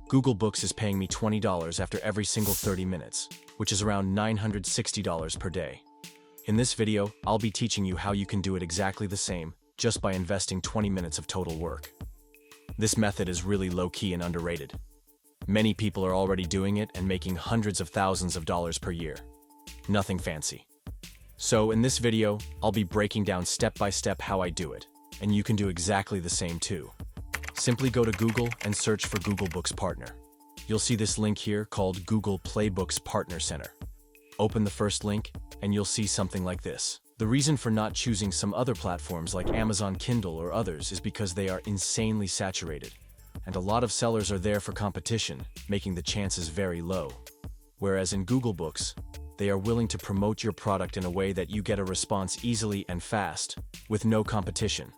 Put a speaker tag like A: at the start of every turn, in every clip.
A: Google Books is paying me $20 after every single 30 minutes, which is around $960 per day. In this video, I'll be teaching you how you can do it exactly the same, just by investing 20 minutes of total work. This method is really low-key and underrated. Many people are already doing it and making hundreds of thousands of dollars per year. Nothing fancy. So in this video, I'll be breaking down step by step how I do it, and you can do exactly the same too. Simply go to Google and search for Google Books Partner. You'll see this link here called Google Play Books Partner Center. Open the first link and you'll see something like this. The reason for not choosing some other platforms like Amazon Kindle or others is because they are insanely saturated, and a lot of sellers are there for competition, making the chances very low. Whereas in Google Books, they are willing to promote your product in a way that you get a response easily and fast, with no competition.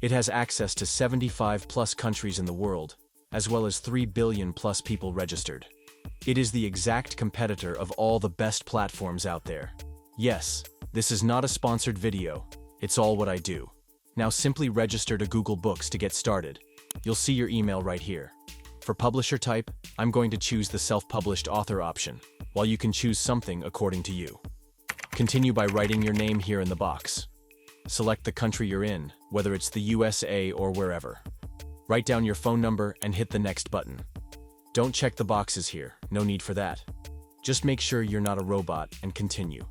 A: It has access to 75 plus countries in the world, as well as 3 billion plus people registered. It is the exact competitor of all the best platforms out there. Yes, this is not a sponsored video, it's all what I do. Now simply register to Google Books to get started. You'll see your email right here. For publisher type, I'm going to choose the self-published author option, while you can choose something according to you. Continue by writing your name here in the box. Select the country you're in, whether it's the USA or wherever. Write down your phone number and hit the next button. Don't check the boxes here, no need for that. Just make sure you're not a robot and continue.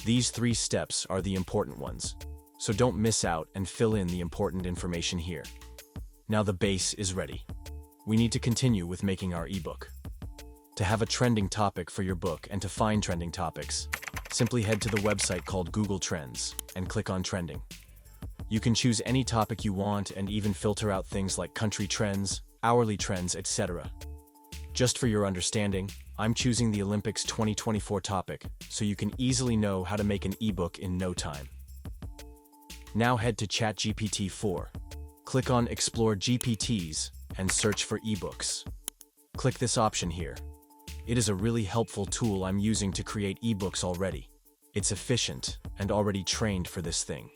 A: These 3 steps are the important ones, so don't miss out and fill in the important information here. Now the base is ready. We need to continue with making our ebook. To have a trending topic for your book and to find trending topics, simply head to the website called Google Trends and click on Trending. You can choose any topic you want and even filter out things like country trends, hourly trends, etc. Just for your understanding, I'm choosing the Olympics 2024 topic, so you can easily know how to make an ebook in no time. Now head to ChatGPT 4. Click on Explore GPTs and search for ebooks. Click this option here. It is a really helpful tool I'm using to create ebooks already. It's efficient and already trained for this thing.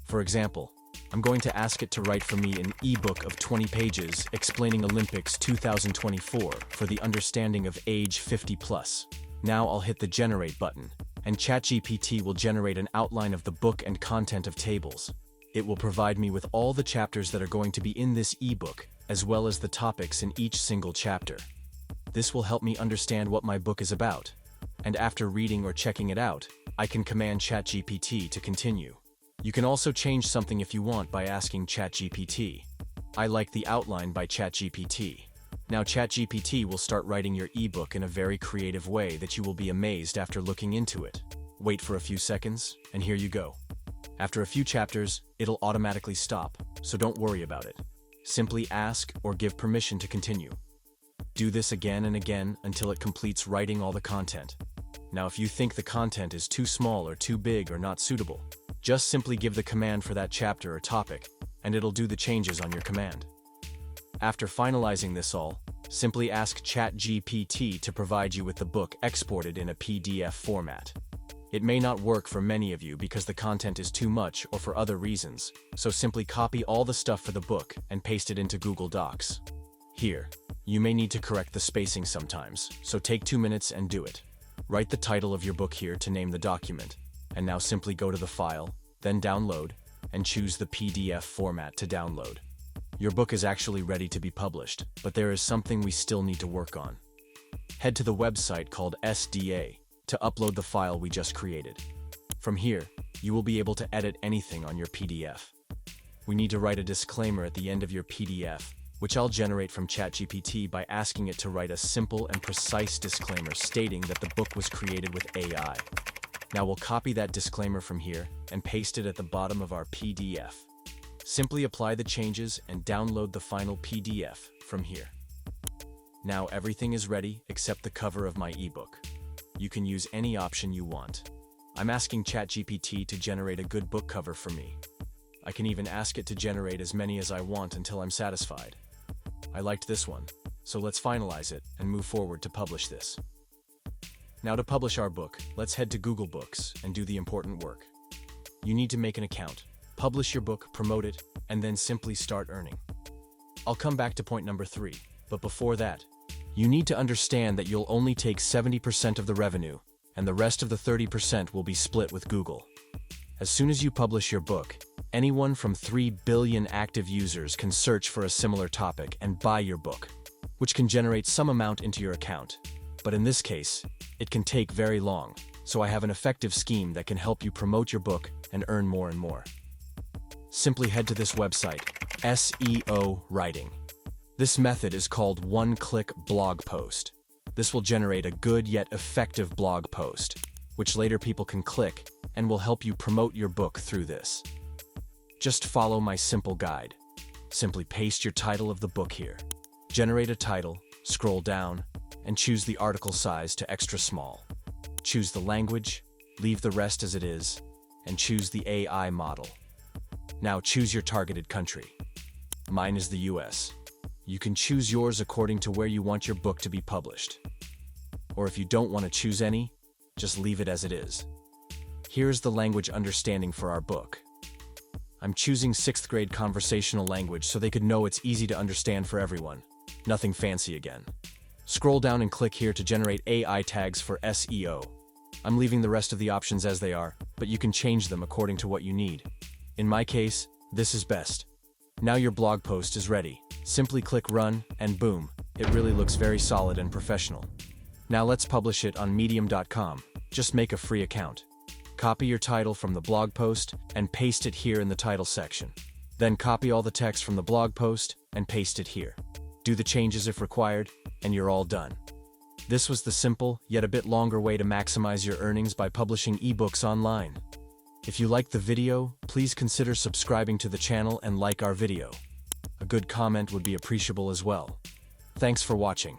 A: For example, I'm going to ask it to write for me an ebook of 20 pages explaining Olympics 2024 for the understanding of age 50 plus. Now I'll hit the Generate button, and ChatGPT will generate an outline of the book and content of tables. It will provide me with all the chapters that are going to be in this ebook, as well as the topics in each single chapter. This will help me understand what my book is about, and after reading or checking it out, I can command ChatGPT to continue. You can also change something if you want by asking ChatGPT. I like the outline by ChatGPT. Now ChatGPT will start writing your ebook in a very creative way that you will be amazed after looking into it. Wait for a few seconds, and here you go. After a few chapters, it'll automatically stop, so don't worry about it. Simply ask or give permission to continue. Do this again and again until it completes writing all the content. Now if you think the content is too small or too big or not suitable, just simply give the command for that chapter or topic, and it'll do the changes on your command. After finalizing this all, simply ask ChatGPT to provide you with the book exported in a PDF format. It may not work for many of you because the content is too much or for other reasons, so simply copy all the stuff for the book and paste it into Google Docs. Here, you may need to correct the spacing sometimes, so take 2 minutes and do it. Write the title of your book here to name the document, and now simply go to the file, then download, and choose the PDF format to download. Your book is actually ready to be published, but there is something we still need to work on. Head to the website called SDA to upload the file we just created. From here, you will be able to edit anything on your PDF. We need to write a disclaimer at the end of your PDF, which I'll generate from ChatGPT by asking it to write a simple and precise disclaimer stating that the book was created with AI. Now we'll copy that disclaimer from here and paste it at the bottom of our PDF. Simply apply the changes and download the final PDF from here. Now everything is ready except the cover of my ebook. You can use any option you want. I'm asking ChatGPT to generate a good book cover for me. I can even ask it to generate as many as I want until I'm satisfied. I liked this one, so let's finalize it and move forward to publish this. Now to publish our book, let's head to Google Books and do the important work. You need to make an account, publish your book, promote it, and then simply start earning. I'll come back to point number 3. But before that, you need to understand that you'll only take 70% of the revenue, and the rest of the 30% will be split with Google. As soon as you publish your book, anyone from 3 billion active users can search for a similar topic and buy your book, which can generate some amount into your account. But in this case, it can take very long, so I have an effective scheme that can help you promote your book and earn more and more. Simply head to this website, SEO Writing. This method is called one-click blog post. This will generate a good yet effective blog post, which later people can click and will help you promote your book through this. Just follow my simple guide. Simply paste your title of the book here. Generate a title, scroll down, and choose the article size to extra small. Choose the language, leave the rest as it is, and choose the AI model. Now choose your targeted country. Mine is the US. You can choose yours according to where you want your book to be published. Or if you don't want to choose any, just leave it as it is. Here's the language understanding for our book. I'm choosing 6th grade conversational language so they could know it's easy to understand for everyone. Nothing fancy again. Scroll down and click here to generate AI tags for SEO. I'm leaving the rest of the options as they are, but you can change them according to what you need. In my case, this is best. Now your blog post is ready. Simply click run, and boom, it really looks very solid and professional. Now let's publish it on medium.com. Just make a free account. Copy your title from the blog post and paste it here in the title section. Then copy all the text from the blog post and paste it here. Do the changes if required, and you're all done. This was the simple, yet a bit longer way to maximize your earnings by publishing ebooks online. If you liked the video, please consider subscribing to the channel and like our video. A good comment would be appreciable as well. Thanks for watching.